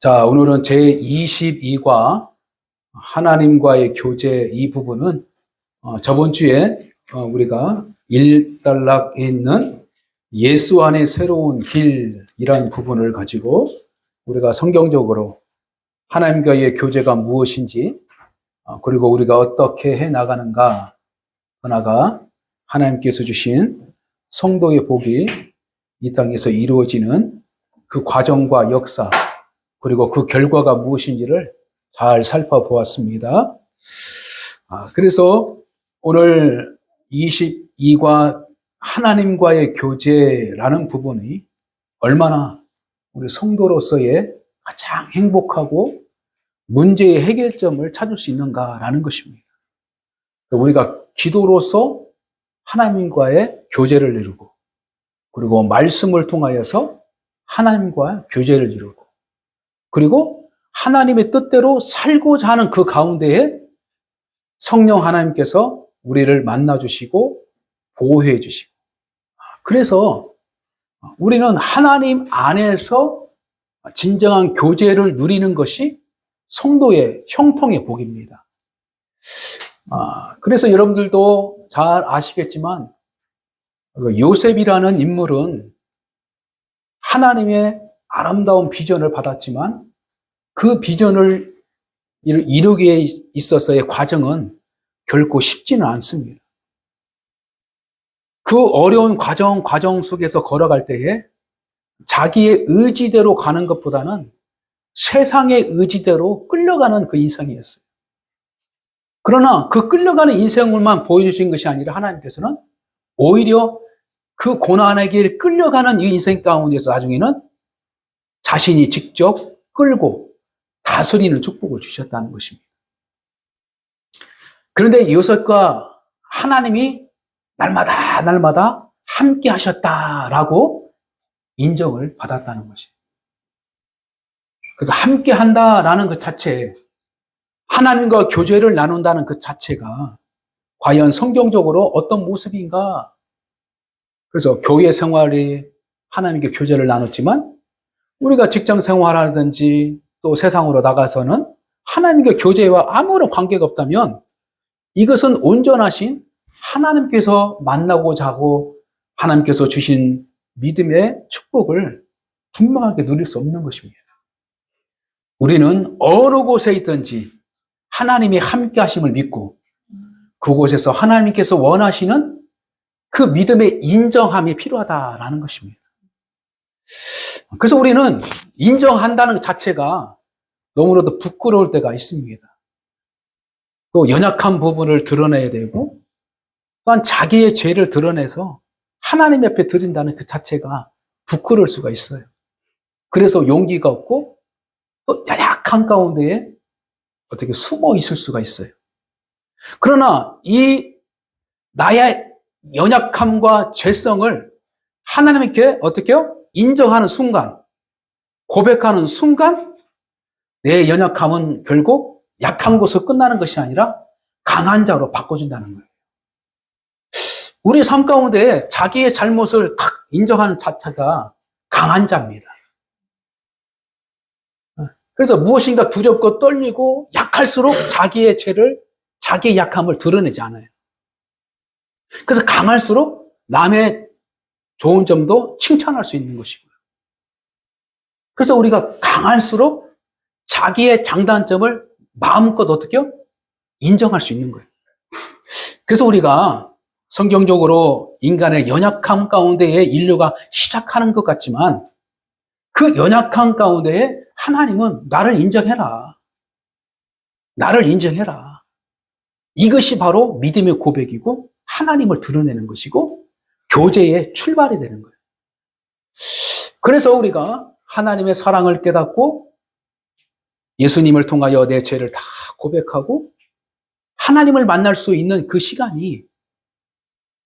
자, 오늘은 제22과 하나님과의 교제 이 부분은 저번 주에 우리가 1단락에 있는 예수 안의 새로운 길이란 부분을 가지고 우리가 성경적으로 하나님과의 교제가 무엇인지 그리고 우리가 어떻게 해 나가는가 하나가 하나님께서 주신 성도의 복이 이 땅에서 이루어지는 그 과정과 역사 그리고 그 결과가 무엇인지를 잘 살펴보았습니다. 그래서 오늘 22과 하나님과의 교제라는 부분이 얼마나 우리 성도로서의 가장 행복하고 문제의 해결점을 찾을 수 있는가라는 것입니다. 우리가 기도로서 하나님과의 교제를 이루고 그리고 말씀을 통하여서 하나님과 교제를 이루고 그리고 하나님의 뜻대로 살고자 하는 그 가운데에 성령 하나님께서 우리를 만나주시고 보호해 주시고 그래서 우리는 하나님 안에서 진정한 교제를 누리는 것이 성도의 형통의 복입니다. 그래서 여러분들도 잘 아시겠지만 요셉이라는 인물은 하나님의 아름다운 비전을 받았지만 그 비전을 이루기에 있어서의 과정은 결코 쉽지는 않습니다. 그 어려운 과정 속에서 걸어갈 때에 자기의 의지대로 가는 것보다는 세상의 의지대로 끌려가는 그 인생이었어요. 그러나 그 끌려가는 인생을만 보여주신 것이 아니라 하나님께서는 오히려 그 고난의 길 끌려가는 이 인생 가운데서 나중에는 자신이 직접 끌고 다스리는 축복을 주셨다는 것입니다. 그런데 요셉과 하나님이 날마다 함께 하셨다라고 인정을 받았다는 것이에요. 그래서 함께 한다라는 그 자체, 하나님과 교제를 나눈다는 그 자체가 과연 성경적으로 어떤 모습인가? 그래서 교회 생활이 하나님께 교제를 나눴지만 우리가 직장 생활하든지 또 세상으로 나가서는 하나님과 교제와 아무런 관계가 없다면 이것은 온전하신 하나님께서 만나고자 하고 하나님께서 주신 믿음의 축복을 분명하게 누릴 수 없는 것입니다. 우리는 어느 곳에 있든지 하나님이 함께 하심을 믿고 그곳에서 하나님께서 원하시는 그 믿음의 인정함이 필요하다라는 것입니다. 그래서 우리는 인정한다는 것 자체가 너무나도 부끄러울 때가 있습니다. 또 연약한 부분을 드러내야 되고 또한 자기의 죄를 드러내서 하나님 옆에 드린다는 그 자체가 부끄러울 수가 있어요. 그래서 용기가 없고 또 연약한 가운데에 어떻게 숨어 있을 수가 있어요. 그러나 이 나의 연약함과 죄성을 하나님께 어떻게요? 인정하는 순간, 고백하는 순간 내 연약함은 결국 약한 곳으로 끝나는 것이 아니라 강한 자로 바꿔준다는 거예요. 우리 삶 가운데 자기의 잘못을 탁 인정하는 자체가 강한 자입니다. 그래서 무엇인가 두렵고 떨리고 약할수록 자기의 죄를, 자기의 약함을 드러내지 않아요. 그래서 강할수록 남의 좋은 점도 칭찬할 수 있는 것이고요. 그래서 우리가 강할수록 자기의 장단점을 마음껏 어떻게요? 인정할 수 있는 거예요. 그래서 우리가 성경적으로 인간의 연약함 가운데에 인류가 시작하는 것 같지만 그 연약함 가운데에 하나님은 나를 인정해라. 나를 인정해라. 이것이 바로 믿음의 고백이고 하나님을 드러내는 것이고 교제의 출발이 되는 거예요. 그래서 우리가 하나님의 사랑을 깨닫고 예수님을 통하여 내 죄를 다 고백하고 하나님을 만날 수 있는 그 시간이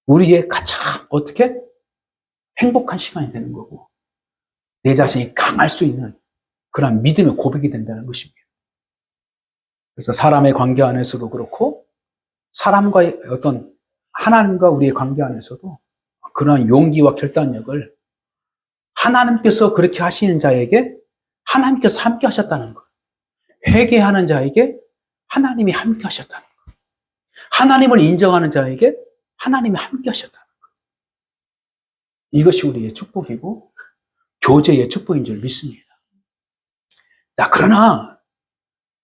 우리의 가장 어떻게 행복한 시간이 되는 거고 내 자신이 강할 수 있는 그런 믿음의 고백이 된다는 것입니다. 그래서 사람의 관계 안에서도 그렇고 사람과의 어떤 하나님과 우리의 관계 안에서도 그러한 용기와 결단력을 하나님께서 그렇게 하시는 자에게 하나님께서 함께 하셨다는 것. 회개하는 자에게 하나님이 함께 하셨다는 것. 하나님을 인정하는 자에게 하나님이 함께 하셨다는 것. 이것이 우리의 축복이고 교제의 축복인 줄 믿습니다. 자, 그러나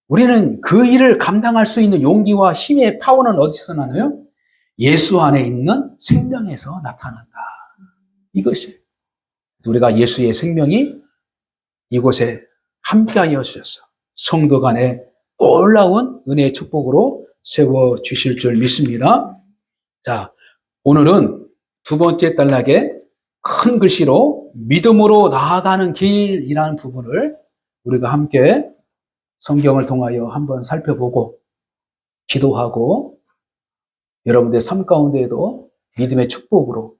우리는 그 일을 감당할 수 있는 용기와 힘의 파워는 어디서 나나요? 예수 안에 있는 생명에서 나타난다. 이것이 우리가 예수의 생명이 이곳에 함께하여 주셔서 성도 간에 놀라운 은혜의 축복으로 세워주실 줄 믿습니다. 자, 오늘은 두 번째 단락에 큰 글씨로 믿음으로 나아가는 길이라는 부분을 우리가 함께 성경을 통하여 한번 살펴보고 기도하고 여러분들의 삶 가운데에도 믿음의 축복으로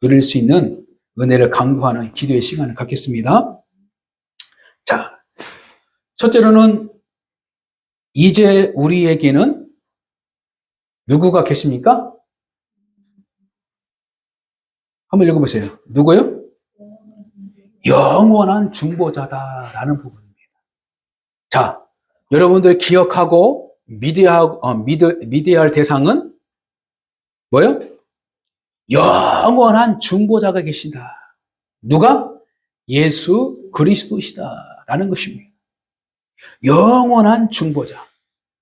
누릴 수 있는 은혜를 강구하는 기도의 시간을 갖겠습니다. 자, 첫째로는 이제 우리에게는 누구가 계십니까? 한번 읽어보세요. 누구요? 영원한 중보자다라는 부분입니다. 자, 여러분들 기억하고 믿어야 할 대상은 뭐요? 영원한 중보자가 계신다. 누가? 예수 그리스도시다라는 것입니다. 영원한 중보자.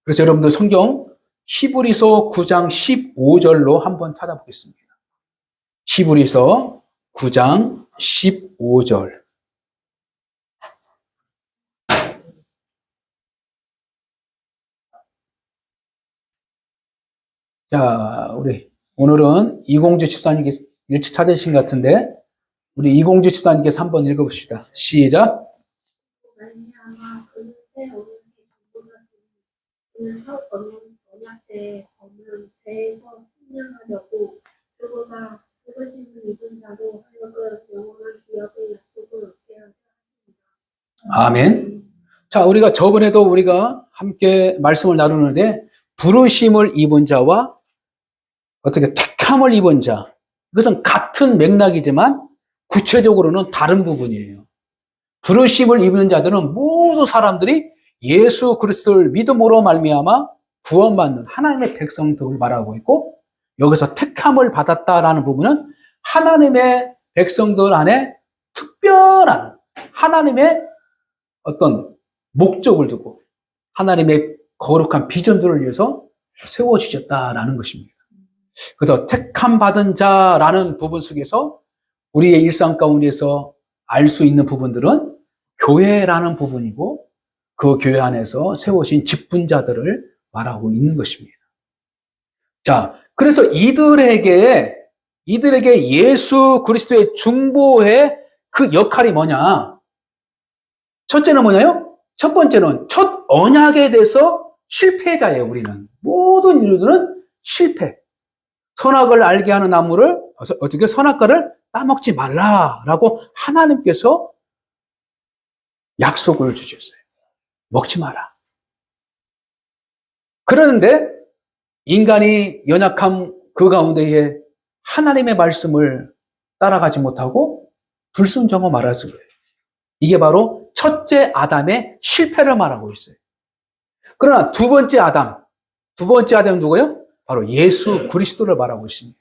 그래서 여러분들 성경 히브리서 9장 15절로 한번 찾아보겠습니다. 히브리서 9장 15절. 자, 우리 오늘은 이공주 집사님께 일찍 찾으신 것 같은데 우리 이공주 집사님께서 한번 읽어봅시다. 시작. 아멘. 자, 우리가 저번에도 우리가 함께 말씀을 나누는데 부르심을 입은 자와 어떻게 택함을 입은 자, 그것은 같은 맥락이지만 구체적으로는 다른 부분이에요. 부르심을 입는 자들은 모두 사람들이 예수 그리스도를 믿음으로 말미암아 구원받는 하나님의 백성들을 말하고 있고, 여기서 택함을 받았다라는 부분은 하나님의 백성들 안에 특별한 하나님의 어떤 목적을 두고 하나님의 거룩한 비전들을 위해서 세워주셨다라는 것입니다. 그래서 택함 받은 자라는 부분 속에서 우리의 일상 가운데서 알 수 있는 부분들은 교회라는 부분이고 그 교회 안에서 세우신 직분자들을 말하고 있는 것입니다. 자, 그래서 이들에게 예수 그리스도의 중보의 그 역할이 뭐냐? 첫째는 뭐냐요? 첫 번째는 첫 언약에 대해서 실패자예요, 우리는. 모든 인류들은 실패. 선악을 알게 하는 나무를, 어떻게 선악과를 따먹지 말라라고 하나님께서 약속을 주셨어요. 먹지 마라. 그러는데 인간이 연약함 그 가운데에 하나님의 말씀을 따라가지 못하고 불순종하고 말았을 거예요. 이게 바로 첫째 아담의 실패를 말하고 있어요. 그러나 두 번째 아담은 누구예요? 바로 예수 그리스도를 말하고 있습니다.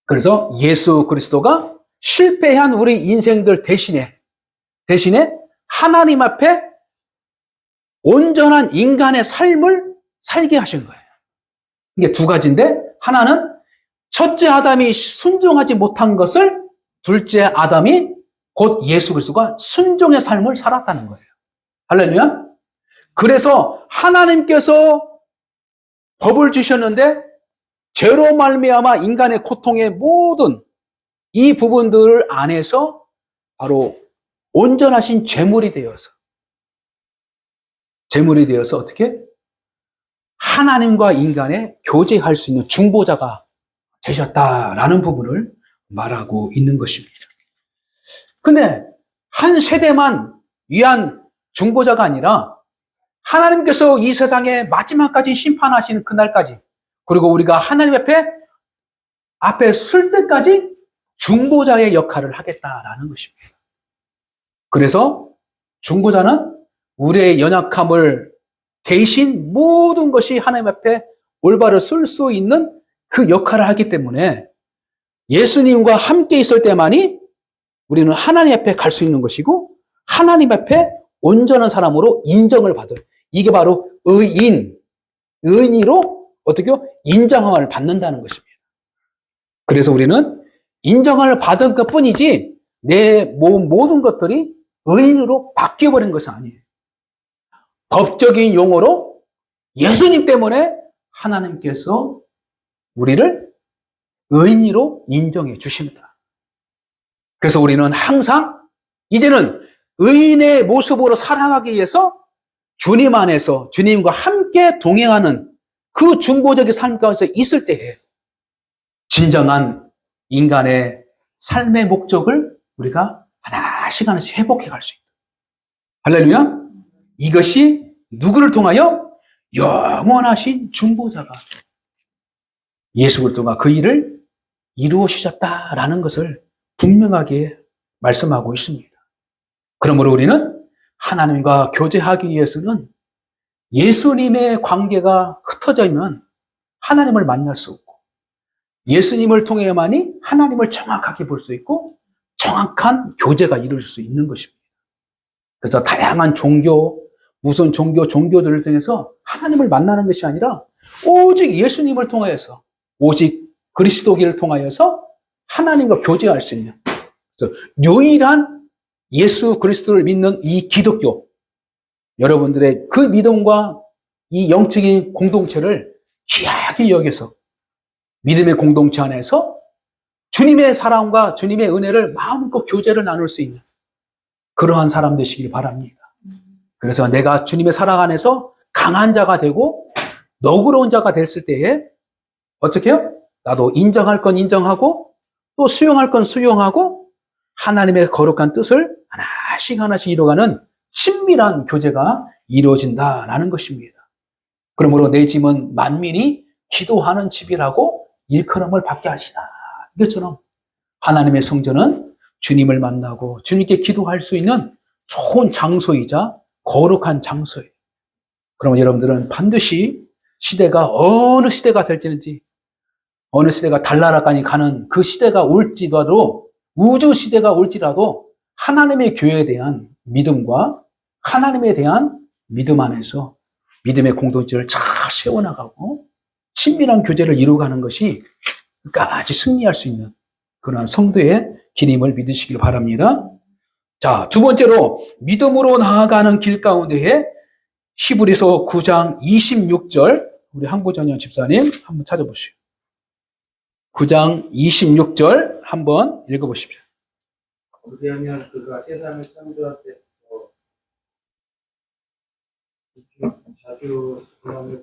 그래서 예수 그리스도가 실패한 우리 인생들 대신에 하나님 앞에 온전한 인간의 삶을 살게 하신 거예요. 이게 두 가지인데, 하나는 첫째 아담이 순종하지 못한 것을 둘째 아담이 곧 예수 그리스도가 순종의 삶을 살았다는 거예요. 할렐루야. 그래서 하나님께서 법을 주셨는데 죄로 말미암아 인간의 고통의 모든 이 부분들 안에서 바로 온전하신 제물이 되어서 어떻게? 하나님과 인간의 교제할 수 있는 중보자가 되셨다라는 부분을 말하고 있는 것입니다. 근데 한 세대만 위한 중보자가 아니라 하나님께서 이 세상에 마지막까지 심판하시는 그날까지, 그리고 우리가 하나님 앞에 설 때까지 중보자의 역할을 하겠다라는 것입니다. 그래서 중보자는 우리의 연약함을 대신 모든 것이 하나님 앞에 올바로 쓸 수 있는 그 역할을 하기 때문에 예수님과 함께 있을 때만이 우리는 하나님 앞에 갈 수 있는 것이고 하나님 앞에 온전한 사람으로 인정을 받아요. 이게 바로 의인으로 어떻게요? 인정을 받는다는 것입니다. 그래서 우리는 인정을 받은 것 뿐이지 내 모든 것들이 의인으로 바뀌어버린 것은 아니에요. 법적인 용어로 예수님 때문에 하나님께서 우리를 의인으로 인정해 주십니다. 그래서 우리는 항상 이제는 의인의 모습으로 살아가기 위해서 주님 안에서 주님과 함께 동행하는 그 중보적인 삶 가운데 있을 때에 진정한 인간의 삶의 목적을 우리가 하나씩 회복해 갈 수 있다. 할렐루야. 이것이 누구를 통하여? 영원하신 중보자가 예수를 통해 그 일을 이루어 주셨다라는 것을 분명하게 말씀하고 있습니다. 그러므로 우리는 하나님과 교제하기 위해서는 예수님의 관계가 흩어져 있는 하나님을 만날 수 없고 예수님을 통해야만이 하나님을 정확하게 볼 수 있고 정확한 교제가 이루어질 수 있는 것입니다. 그래서 다양한 무슨 종교들을 통해서 하나님을 만나는 것이 아니라 오직 예수님을 통하여서 오직 그리스도기를 통하여서 하나님과 교제할 수 있는 그래서 유일한 예수 그리스도를 믿는 이 기독교 여러분들의 그 믿음과 이 영적인 공동체를 귀하게 여겨서 믿음의 공동체 안에서 주님의 사랑과 주님의 은혜를 마음껏 교제를 나눌 수 있는 그러한 사람 되시길 바랍니다. 그래서 내가 주님의 사랑 안에서 강한 자가 되고 너그러운 자가 됐을 때에 어떻게 해요? 나도 인정할 건 인정하고 또 수용할 건 수용하고 하나님의 거룩한 뜻을 하나씩 이루어가는 친밀한 교제가 이루어진다라는 것입니다. 그러므로 내 집은 만민이 기도하는 집이라고 일컬음을 받게 하시나. 이것처럼 하나님의 성전은 주님을 만나고 주님께 기도할 수 있는 좋은 장소이자 거룩한 장소예요. 그러면 여러분들은 반드시 시대가 어느 시대가 될지는지 어느 시대가 달나라까지 가는 그 시대가 올지라도 우주 시대가 올지라도 하나님의 교회에 대한 믿음과 하나님에 대한 믿음 안에서 믿음의 공동체를 잘 세워나가고 친밀한 교제를 이루어가는 것이 끝까지 승리할 수 있는 그러한 성도의 길임을 믿으시길 바랍니다. 자, 두 번째로 믿음으로 나아가는 길 가운데에 히브리서 9장 26절 우리 한보전현 집사님 한번 찾아보시오. 9장 26절 한번 읽어보십시오. 그리하면 그가 세상을 창조할 때부터 자주 구원을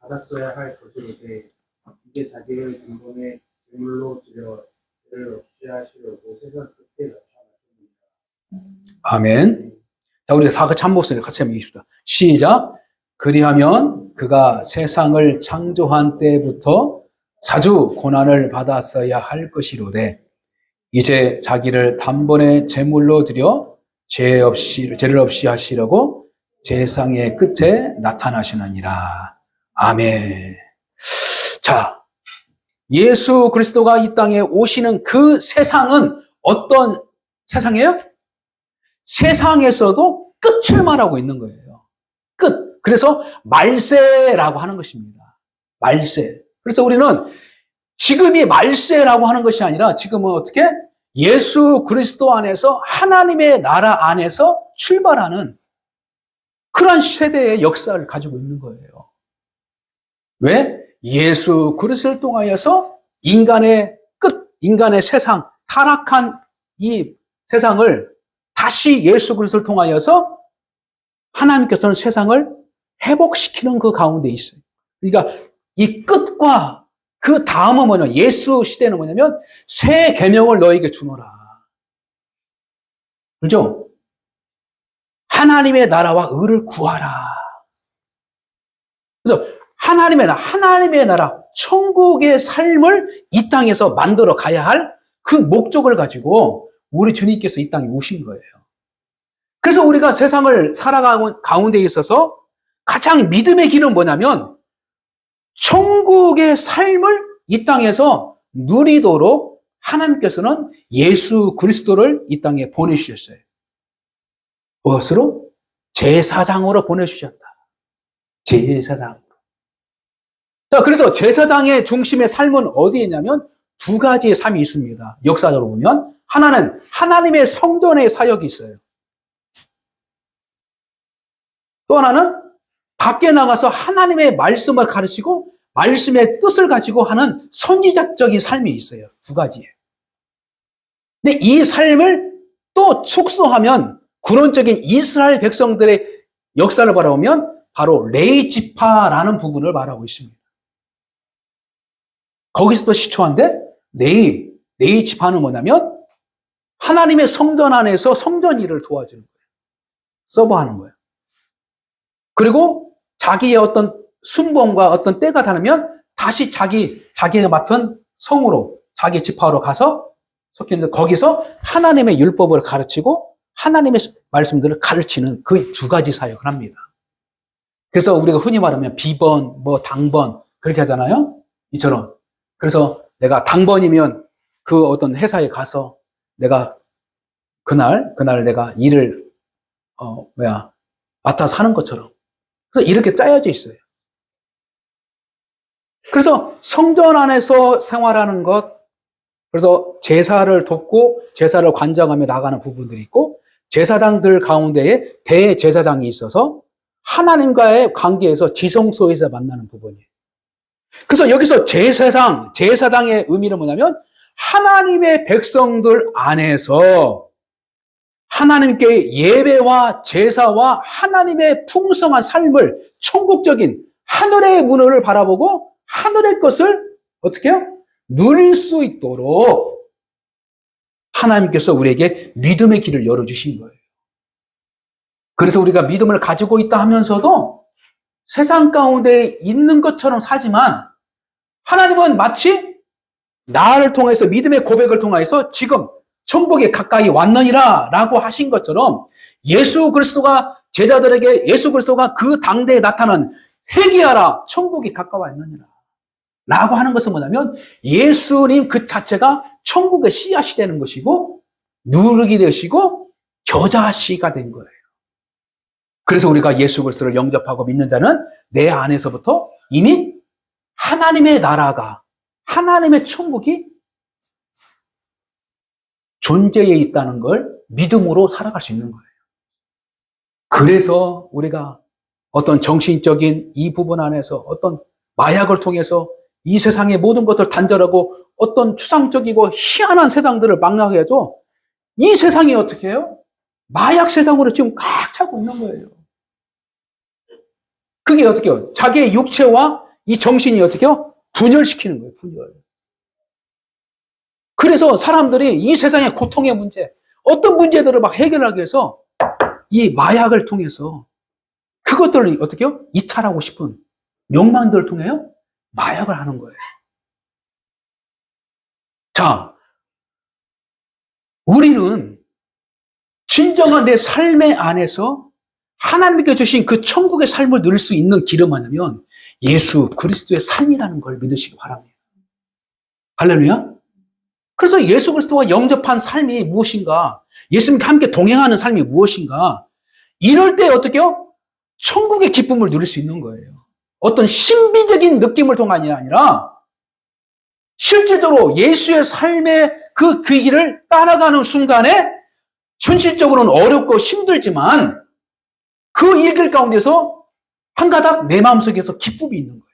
받았어야 할 것이로되 이게 자기를 근본의 제물로 드려 죄를 없이 하시려고 세상 끝에 나타나십니다. 아멘. 자, 우리 다 같이 한 목소리 같이 한번 읽읍시다. 시작. 그리하면 그가 세상을 창조한 때부터 자주 고난을 받았어야 할 것이로되 이제 자기를 단번에 제물로 드려 죄를 없이 하시려고 세상의 끝에 나타나시느니라. 아멘. 자, 예수 그리스도가 이 땅에 오시는 그 세상은 어떤 세상이에요? 세상에서도 끝을 말하고 있는 거예요. 끝. 그래서 말세라고 하는 것입니다. 말세. 그래서 우리는 지금이 말세라고 하는 것이 아니라 지금은 어떻게? 예수 그리스도 안에서 하나님의 나라 안에서 출발하는 그런 세대의 역사를 가지고 있는 거예요. 왜? 예수 그리스도를 통하여서 인간의 끝, 인간의 세상, 타락한 이 세상을 다시 예수 그리스도를 통하여서 하나님께서는 세상을 회복시키는 그 가운데 있어요. 그러니까 이 끝과 그 다음은 뭐냐면 예수 시대는 뭐냐면 새 계명을 너에게 주노라. 그렇죠? 하나님의 나라와 의를 구하라. 그래서 하나님의 나라, 천국의 삶을 이 땅에서 만들어 가야 할 그 목적을 가지고 우리 주님께서 이 땅에 오신 거예요. 그래서 우리가 세상을 살아가는 가운데 있어서 가장 믿음의 길은 뭐냐면 천국의 삶을 이 땅에서 누리도록 하나님께서는 예수 그리스도를 이 땅에 보내주셨어요. 무엇으로? 제사장으로 보내주셨다. 제사장. 자, 그래서 제사장의 중심의 삶은 어디에 있냐면 두 가지의 삶이 있습니다. 역사적으로 보면 하나는 하나님의 성전의 사역이 있어요. 또 하나는 밖에 나가서 하나님의 말씀을 가르치고 말씀의 뜻을 가지고 하는 선지자적인 삶이 있어요. 두 가지에. 근데 이 삶을 또 축소하면 구론적인 이스라엘 백성들의 역사를 바라보면 바로 레위 지파라는 부분을 말하고 있습니다. 거기서 또 시초한데 레위 지파는 뭐냐면 하나님의 성전 안에서 성전 일을 도와주는 거예요. 서버하는 거예요. 그리고 자기의 어떤 순번과 어떤 때가 다르면 다시 자기가 맡은 성으로 자기 지파로 가서 속했는데 거기서 하나님의 율법을 가르치고 하나님의 말씀들을 가르치는 그 두 가지 사역을 합니다. 그래서 우리가 흔히 말하면 비번, 당번 그렇게 하잖아요. 이처럼. 그래서 내가 당번이면 그 어떤 회사에 가서 내가 그날 내가 일을 맡아서 하는 것처럼. 그래서 이렇게 짜여져 있어요. 그래서 성전 안에서 생활하는 것, 그래서 제사를 돕고 제사를 관장하며 나가는 부분들이 있고 제사장들 가운데에 대제사장이 있어서 하나님과의 관계에서 지성소에서 만나는 부분이에요. 그래서 여기서 제사장의 의미는 뭐냐면 하나님의 백성들 안에서 하나님께 예배와 제사와 하나님의 풍성한 삶을 천국적인 하늘의 문을 바라보고 하늘의 것을 어떻게 해요? 누릴 수 있도록 하나님께서 우리에게 믿음의 길을 열어주신 거예요. 그래서 우리가 믿음을 가지고 있다 하면서도 세상 가운데 있는 것처럼 사지만 하나님은 마치 나를 통해서 믿음의 고백을 통해서 지금 천국에 가까이 왔느니라 라고 하신 것처럼 예수 그리스도가 제자들에게 예수 그리스도가 그 당대에 나타난 회개하라 천국이 가까웠느니라 라고 하는 것은 뭐냐면 예수님 그 자체가 천국의 씨앗이 되는 것이고 누룩이 되시고 겨자씨가 된 거예요. 그래서 우리가 예수 그리스도를 영접하고 믿는 자는 내 안에서부터 이미 하나님의 나라가 하나님의 천국이 존재해 있다는 걸 믿음으로 살아갈 수 있는 거예요. 그래서 우리가 어떤 정신적인 이 부분 안에서 어떤 마약을 통해서 이 세상의 모든 것을 단절하고 어떤 추상적이고 희한한 세상들을 망라해야죠. 이 세상이 어떻게 해요? 마약 세상으로 지금 꽉 차고 있는 거예요. 그게 어떻게 해요? 자기의 육체와 이 정신이 어떻게 해요? 분열시키는 거예요, 분열. 그래서 사람들이 이 세상의 고통의 문제, 어떤 문제들을 막 해결하기 위해서 이 마약을 통해서 그것들을 어떻게 해요? 이탈하고 싶은 욕망들을 통해요? 마약을 하는 거예요. 자, 우리는 진정한 내 삶의 안에서 하나님께 주신 그 천국의 삶을 누릴 수 있는 길은 뭐냐면 예수 그리스도의 삶이라는 걸 믿으시기 바랍니다. 할렐루야. 그래서 예수 그리스도와 영접한 삶이 무엇인가? 예수님과 함께 동행하는 삶이 무엇인가? 이럴 때 어떻게 해요? 천국의 기쁨을 누릴 수 있는 거예요. 어떤 신비적인 느낌을 통한이 아니라 실제적으로 예수의 삶의 그 길을 따라가는 순간에 현실적으로는 어렵고 힘들지만 그 일들 가운데서 한 가닥 내 마음속에서 기쁨이 있는 거예요.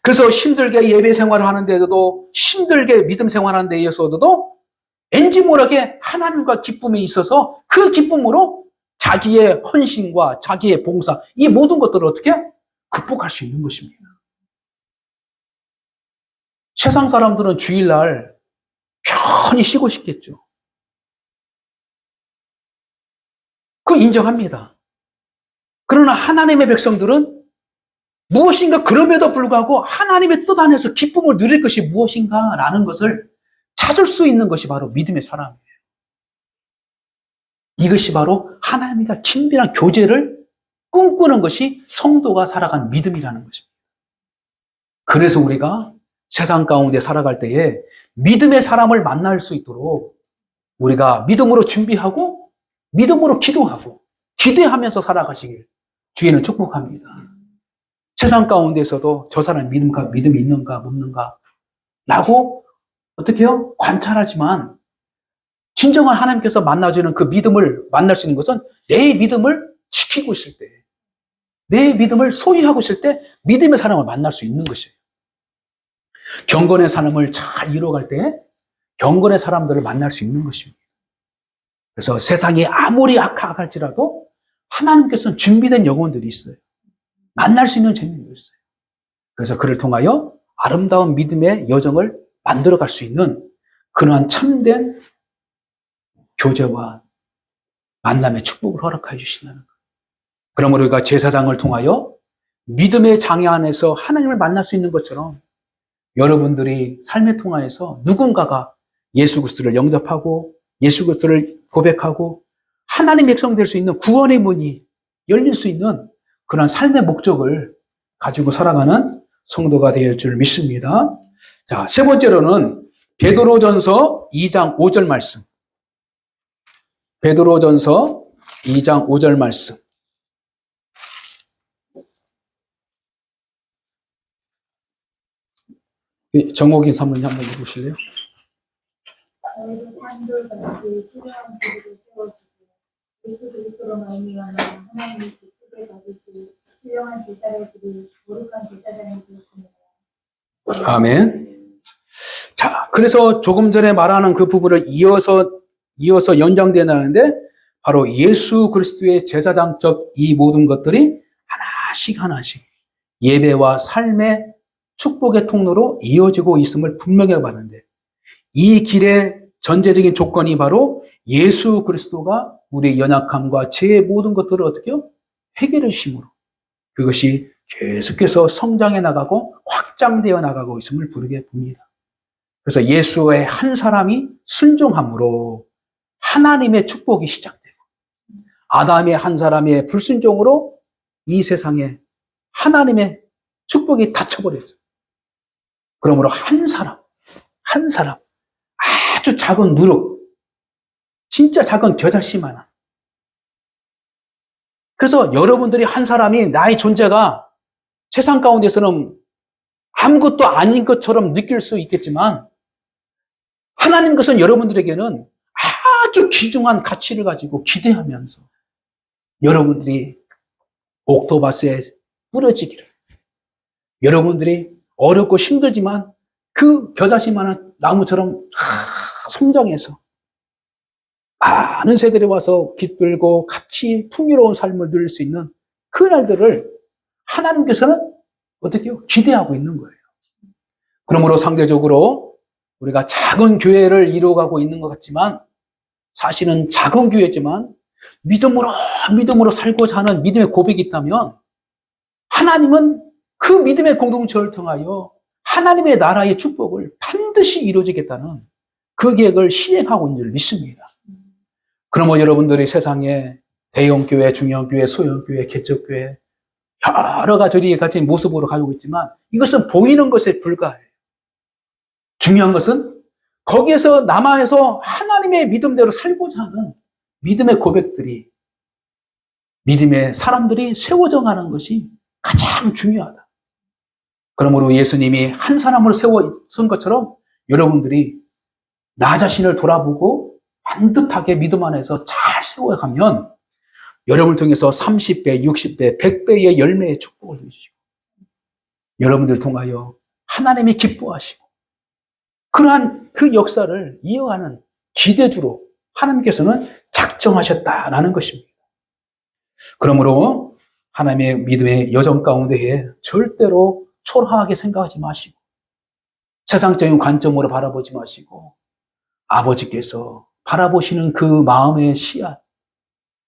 그래서 힘들게 예배 생활을 하는데도 힘들게 믿음 생활하는 데 있어서도 왠지 모르게 하나님과 기쁨이 있어서 그 기쁨으로 자기의 헌신과 자기의 봉사 이 모든 것들을 어떻게 극복할 수 있는 것입니다. 세상 사람들은 주일날 편히 쉬고 싶겠죠. 그거 인정합니다. 그러나 하나님의 백성들은 무엇인가 그럼에도 불구하고 하나님의 뜻 안에서 기쁨을 누릴 것이 무엇인가라는 것을 찾을 수 있는 것이 바로 믿음의 사람이에요. 이것이 바로 하나님과 친밀한 교제를 꿈꾸는 것이 성도가 살아가는 믿음이라는 것입니다. 그래서 우리가 세상 가운데 살아갈 때에 믿음의 사람을 만날 수 있도록 우리가 믿음으로 준비하고 믿음으로 기도하고 기대하면서 살아가시길 주의는 축복합니다. 세상 가운데서도 저 사람 믿음이 있는가 없는가 라고 어떻게 해요? 관찰하지만 진정한 하나님께서 만나주는 그 믿음을 만날 수 있는 것은 내 믿음을 지키고 있을 때, 내 믿음을 소유하고 있을 때 믿음의 사람을 만날 수 있는 것이에요. 경건의 삶을 잘 이루어갈 때 경건의 사람들을 만날 수 있는 것입니다. 그래서 세상이 아무리 악할지라도 하나님께서는 준비된 영혼들이 있어요. 만날 수 있는 재미가 있어요. 그래서 그를 통하여 아름다운 믿음의 여정을 만들어갈 수 있는 그러한 참된 교제와 만남의 축복을 허락해 주신다는 것. 그러므로 우리가 제사장을 통하여 믿음의 장애 안에서 하나님을 만날 수 있는 것처럼 여러분들이 삶을 통하여서 누군가가 예수 그리스도를 영접하고 예수 그리스도를 고백하고 하나님 백성 될 수 있는 구원의 문이 열릴 수 있는 그런 삶의 목적을 가지고 살아가는 성도가 될 줄 믿습니다. 자, 세 번째로는 베드로전서 2장 5절 말씀. 베드로전서 2장 5절 말씀. 정옥인 사모님 한번 읽으실래요? 너희도 산돌같이 신령한 기도를 세워주고 예수 그리스도로 말미암아 하나님이 기쁘게 받으실 신령한 제사장들이 거룩한 제사장이 되었습니다. 아멘. 자, 그래서 조금 전에 말하는 그 부분을 이어서 연장되는데 바로 예수 그리스도의 제사장적 이 모든 것들이 하나씩 예배와 삶의 축복의 통로로 이어지고 있음을 분명히 봤는데 이 길의 전제적인 조건이 바로 예수 그리스도가 우리의 연약함과 죄의 모든 것들을 어떻게 해요? 해결해 주심으로 그것이 계속해서 성장해 나가고 확장되어 나가고 있음을 부르게 봅니다. 그래서 예수의 한 사람이 순종함으로 하나님의 축복이 시작되고 아담의 한 사람의 불순종으로 이 세상에 하나님의 축복이 닫혀버렸어요. 그러므로 한 사람 아주 작은 누룩, 진짜 작은 겨자씨만 그래서 여러분들이 한 사람이 나의 존재가 세상 가운데서는 아무것도 아닌 것처럼 느낄 수 있겠지만 하나님 것은 여러분들에게는 아주 귀중한 가치를 가지고 기대하면서 여러분들이 옥토바스에 뿌려지기를 여러분들이 어렵고 힘들지만 그 겨자씨만한 나무처럼 성장해서 많은 세대들이 와서 깃들고 같이 풍요로운 삶을 누릴 수 있는 그 날들을 하나님께서는 어떻게 해요? 기대하고 있는 거예요. 그러므로 상대적으로 우리가 작은 교회를 이루어가고 있는 것 같지만 사실은 작은 교회지만 믿음으로 살고자 하는 믿음의 고백이 있다면 하나님은 그 믿음의 공동체를 통하여 하나님의 나라의 축복을 반드시 이루어지겠다는 그 계획을 시행하고 있는 줄 믿습니다. 그러면 여러분들이 세상에 대형교회, 중형교회, 소형교회, 개척교회 여러 가지 같은 모습으로 가지고 있지만 이것은 보이는 것에 불과해요. 중요한 것은 거기에서 남아서 하나님의 믿음대로 살고자 하는 믿음의 고백들이 믿음의 사람들이 세워져 가는 것이 가장 중요하다. 그러므로 예수님이 한 사람으로 세워선 것처럼 여러분들이 나 자신을 돌아보고 반듯하게 믿음 안에서 잘 세워가면 여러분을 통해서 30배, 60배, 100배의 열매의 축복을 주시고 여러분들 통하여 하나님이 기뻐하시고 그러한 그 역사를 이어가는 기대주로 하나님께서는 작정하셨다라는 것입니다. 그러므로 하나님의 믿음의 여정 가운데에 절대로 초라하게 생각하지 마시고 세상적인 관점으로 바라보지 마시고 아버지께서 바라보시는 그 마음의 씨앗,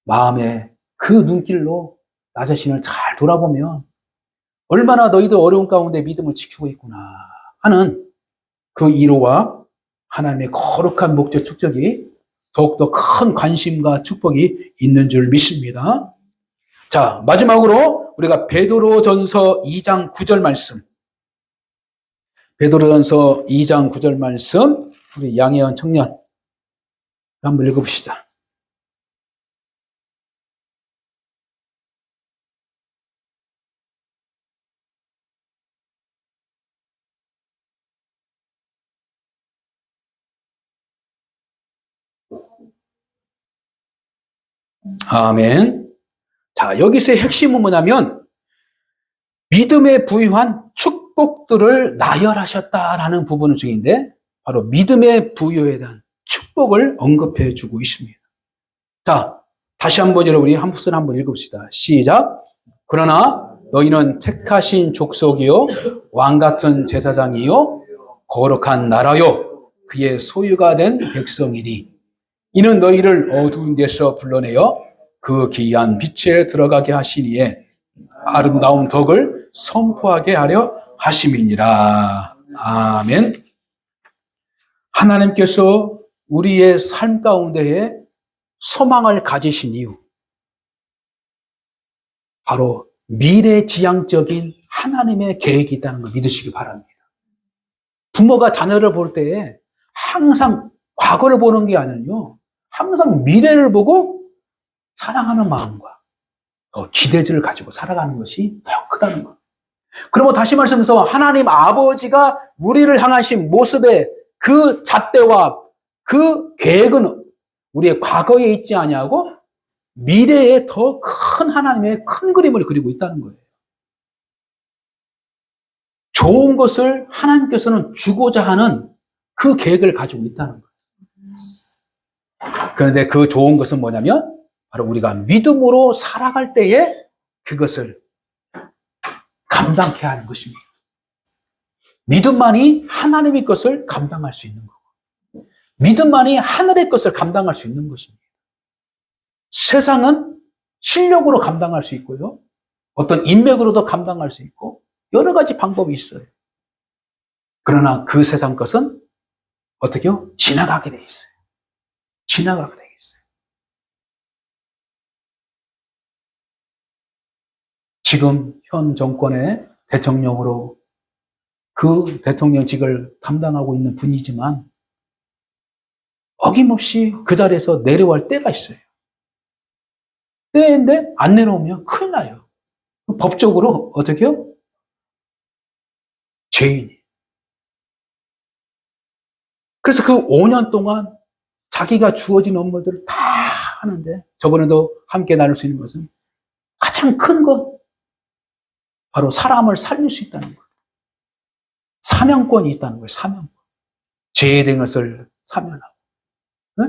마음의 그 눈길로 나 자신을 잘 돌아보면 얼마나 너희들 어려운 가운데 믿음을 지키고 있구나 하는 그 이로와 하나님의 거룩한 목적 축적이 더욱더 큰 관심과 축복이 있는 줄 믿습니다. 자, 마지막으로 우리가 베드로전서 2장 9절 말씀. 베드로전서 2장 9절 말씀, 우리 양혜원 청년 한번 읽어봅시다. 아멘. 자, 여기서의 핵심은 뭐냐면 믿음에 부유한 축복들을 나열하셨다라는 부분 중인데 바로 믿음의 부여에 대한 축복을 언급해 주고 있습니다. 자, 다시 한번 여러분이 한 부분 한번 읽읍시다. 시작. 그러나 너희는 택하신 족속이요 왕같은 제사장이요 거룩한 나라요 그의 소유가 된 백성이니 이는 너희를 어두운 데서 불러내어 그 기이한 빛에 들어가게 하시니에 아름다운 덕을 선포하게 하려 하심이니라. 아멘. 하나님께서 우리의 삶 가운데에 소망을 가지신 이유, 바로 미래지향적인 하나님의 계획이 있다는 걸 믿으시기 바랍니다. 부모가 자녀를 볼 때에 항상 과거를 보는 게 아니요, 항상 미래를 보고 사랑하는 마음과 기대주를 가지고 살아가는 것이 더 크다는 것. 그리고 다시 말씀해서 하나님 아버지가 우리를 향하신 모습의 그 잣대와 그 계획은 우리의 과거에 있지 아니하고 미래에 더 큰 하나님의 큰 그림을 그리고 있다는 거예요. 좋은 것을 하나님께서는 주고자 하는 그 계획을 가지고 있다는 거예요. 그런데 그 좋은 것은 뭐냐면 바로 우리가 믿음으로 살아갈 때에 그것을 감당케 하는 것입니다. 믿음만이 하나님의 것을 감당할 수 있는 거고, 믿음만이 하늘의 것을 감당할 수 있는 것입니다. 세상은 실력으로 감당할 수 있고요, 어떤 인맥으로도 감당할 수 있고 여러 가지 방법이 있어요. 그러나 그 세상 것은 어떻게요? 지나가게 돼 있어요. 지나가게 돼 있어요. 지금 현 정권의 대통령으로 그 대통령직을 담당하고 있는 분이지만 어김없이 그 자리에서 내려갈 때가 있어요. 때인데 안 내려오면 큰일 나요. 법적으로 어떻게 해요? 죄인이. 그래서 그 5년 동안 자기가 주어진 업무들을 다 하는데 저번에도 함께 나눌 수 있는 것은 가장 큰 것, 바로 사람을 살릴 수 있다는 것. 사명권이 있다는 거예요. 사명권. 죄에 대한 것을 사면하고, 네?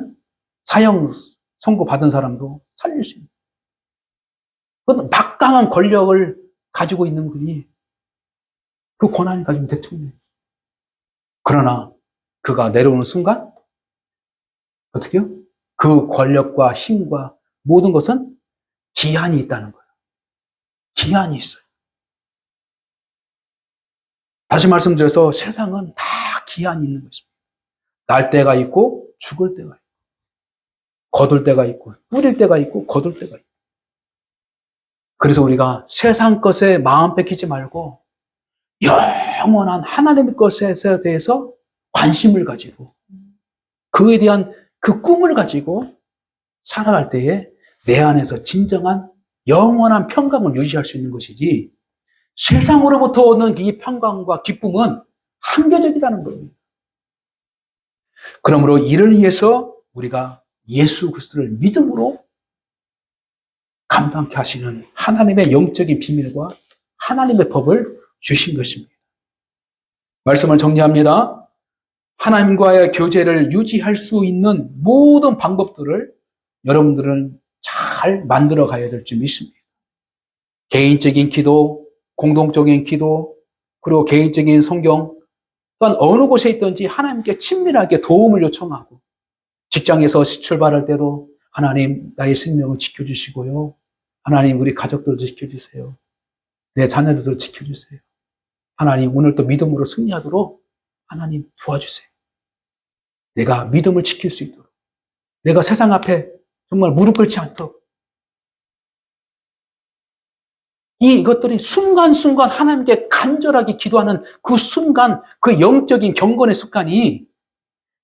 사형 선고 받은 사람도 살릴 수 있는. 그건 막강한 권력을 가지고 있는 분이 그 권한을 가지고 대통령. 그러나 그가 내려오는 순간 어떻게요? 그 권력과 힘과 모든 것은 기한이 있다는 거예요. 기한이 있어요. 다시 말씀드려서 세상은 다 기한이 있는 것입니다. 날 때가 있고 죽을 때가 있고, 거둘 때가 있고, 뿌릴 때가 있고 거둘 때가 있고. 그래서 우리가 세상 것에 마음 뺏기지 말고 영원한 하나님의 것에 대해서 관심을 가지고 그에 대한 그 꿈을 가지고 살아갈 때에 내 안에서 진정한 영원한 평강을 유지할 수 있는 것이지, 세상으로부터 오는 이 평강과 기쁨은 한계적이라는 겁니다. 그러므로 이를 위해서 우리가 예수 그리스도를 믿음으로 감당케 하시는 하나님의 영적인 비밀과 하나님의 법을 주신 것입니다. 말씀을 정리합니다. 하나님과의 교제를 유지할 수 있는 모든 방법들을 여러분들은 잘 만들어 가야 될 줄 믿습니다. 개인적인 기도, 공동적인 기도, 그리고 개인적인 성경, 또한 어느 곳에 있든지 하나님께 친밀하게 도움을 요청하고, 직장에서 출발할 때도 하나님 나의 생명을 지켜주시고요, 하나님 우리 가족들도 지켜주세요, 내 자녀들도 지켜주세요, 하나님 오늘도 믿음으로 승리하도록 하나님 도와주세요. 내가 믿음을 지킬 수 있도록, 내가 세상 앞에 정말 무릎 꿇지 않도록. 이것들이 순간순간 하나님께 간절하게 기도하는 그 순간, 그 영적인 경건의 습관이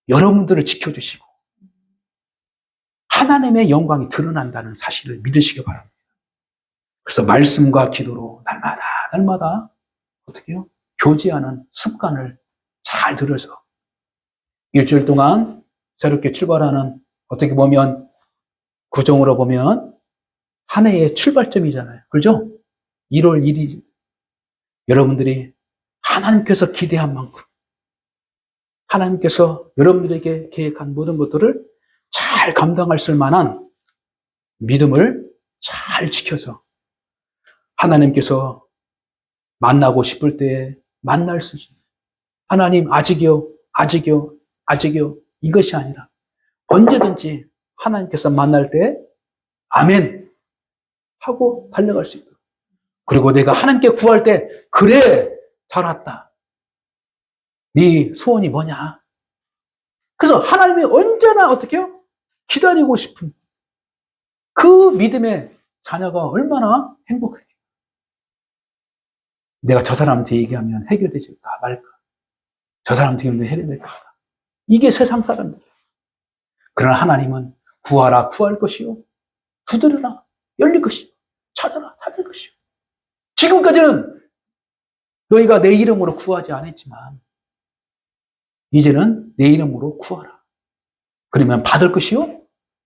여러분들을 지켜주시고 하나님의 영광이 드러난다는 사실을 믿으시기 바랍니다. 그래서 말씀과 기도로 날마다 어떻게 해요? 교제하는 습관을 잘 들여서 일주일 동안 새롭게 출발하는, 어떻게 보면 구정으로 보면 한 해의 출발점이잖아요. 그렇죠? 1월 1일 여러분들이 하나님께서 기대한 만큼 하나님께서 여러분들에게 계획한 모든 것들을 잘 감당할 수 만한 믿음을 잘 지켜서 하나님께서 만나고 싶을 때 만날 수 있는, 하나님 아직이요 이것이 아니라 언제든지 하나님께서 만날 때 아멘 하고 달려갈 수 있도록, 그리고 내가 하나님께 구할 때 그래 잘 왔다, 네 소원이 뭐냐, 그래서 하나님이 언제나 어떻게 해요? 기다리고 싶은 그 믿음의 자녀가 얼마나 행복해요. 내가 저 사람한테 얘기하면 해결되질까 말까, 저 사람한테 얘기하면 해결될까, 이게 세상 사람들. 그러나 하나님은 구하라 구할 것이요, 두드려라 열릴 것이요, 찾아라 찾을 것이요. 지금까지는 너희가 내 이름으로 구하지 않았지만 이제는 내 이름으로 구하라. 그러면 받을 것이요,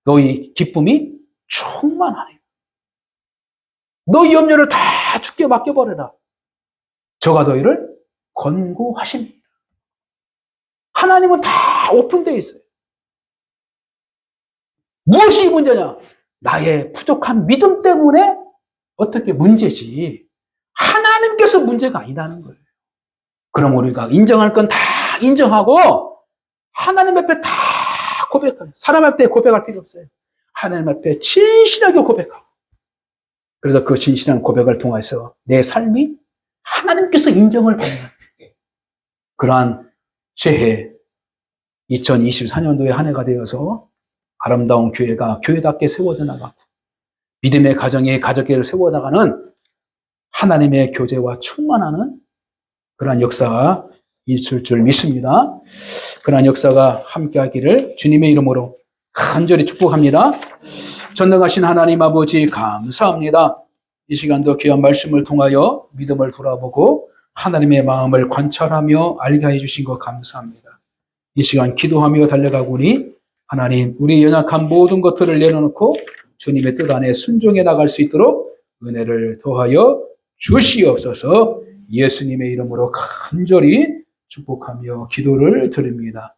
너희 기쁨이 충만하네. 너희 염려를 다 주께 맡겨버려라. 저가 너희를 권고하십니다. 하나님은 다 오픈되어 있어요. 무엇이 문제냐? 나의 부족한 믿음 때문에 어떻게 문제지, 하나님께서 문제가 아니라는 거예요. 그럼 우리가 인정할 건 다 인정하고 하나님 앞에 다 고백해요. 사람 앞에 고백할 필요 없어요. 하나님 앞에 진실하게 고백하고, 그래서 그 진실한 고백을 통해서 내 삶이 하나님께서 인정을 받는 그러한 새해 2024년도의 한 해가 되어서 아름다운 교회가 교회답게 세워져 나가고 믿음의 가정이 가족계를 세워나가는 하나님의 교제와 충만하는 그러한 역사가 있을 줄 믿습니다. 그러한 역사가 함께하기를 주님의 이름으로 간절히 축복합니다. 전능하신 하나님 아버지 감사합니다. 이 시간도 귀한 말씀을 통하여 믿음을 돌아보고 하나님의 마음을 관찰하며 알게 해주신 것 감사합니다. 이 시간 기도하며 달려가오니 하나님, 우리 연약한 모든 것들을 내려놓고 주님의 뜻 안에 순종해 나갈 수 있도록 은혜를 더하여 주시옵소서. 예수님의 이름으로 간절히 축복하며 기도를 드립니다.